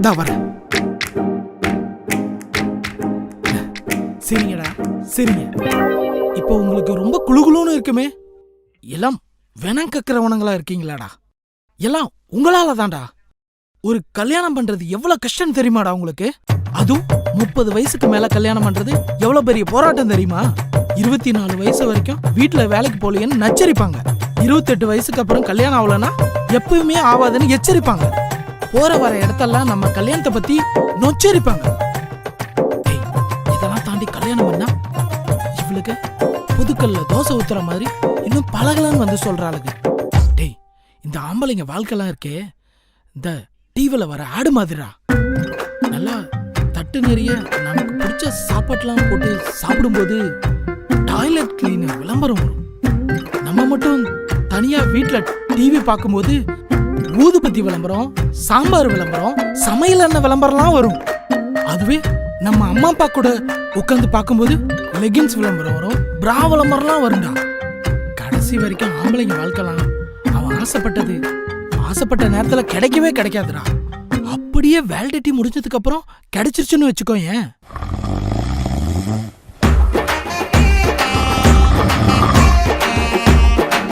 இந்தா வரேன். சரிங்கடா சரிங்க. இப்போ உங்களுக்கு ரொம்ப குளுகுளுன்னு இருக்குமே, எல்லாம் வெனம் கக்கிறவனங்களா இருக்கீங்களாடா? எல்லாம் உங்களால தான்டா. ஒரு கல்யாணம் பண்றது எவ்வளவு கஷ்டம் தெரியுமாடா உங்களுக்கு? அதுவும் 30 வயசுக்கு மேல கல்யாணம் பண்றது எவ்வளவு பெரிய போராட்டம் தெரியுமா? 24 வயசு வரைக்கும் வீட்டுல வேலைக்கு போலியன்னு நச்சரிப்பாங்க. 28 வயசுக்கு அப்புறம் கல்யாணம் ஆகலன்னா எப்பவுமே ஆவாதுன்னு எச்சரிப்பாங்க. போற வர இடத்தெல்லாம் நம்ம கல்யாணத்தை பத்தி நொச்சரிப்பாங்க. இதெல்லாம் தாண்டி கல்யாணம் பண்ணா இவளுக்கு புதுக்கல்ல தோசை ஊத்துற மாதிரி இன்னும் பழகலான்னு வந்து சொல்றாளுங்க. டேய், இந்த ஆம்பளைங்க வாழ்க்கைலாம் இருக்கே இந்த டிவில வர ஆடு மாதிரிடா. நல்லா தட்டு நிறைய நமக்கு பிடிச்ச சாப்பாட்டுலாம் போட்டு சாப்பிடும்போது டாய்லெட் கிளீனர் விளம்பரம் வரும். நம்ம மட்டும் தனியா வீட்டுல டிவி பார்க்கும்போது ஊதுபத்தி விளம்பரம், சாம்பார் விளம்பரம், சமையல் எண்ணெய் விளம்பரம்லாம் வரும். அதுவே நம்ம அம்மா அப்பா கூட உட்காந்து பார்க்கும்போது லெகின்ஸ் விளம்பரம் வரும், பிரா விளம்பரம்லாம் வரும்டா. கடைசி வரைக்கும் ஆம்பளைங்க வாழ்க்கலாம் அவன் ஆசைப்பட்ட நேரத்துல கிடைக்கவே கிடைக்காதுடா. அப்படியே வேலிடிட்டி முடிஞ்சதுக்கு அப்புறம் கிடைச்சிருச்சுன்னு வச்சுக்கோ. ஏன்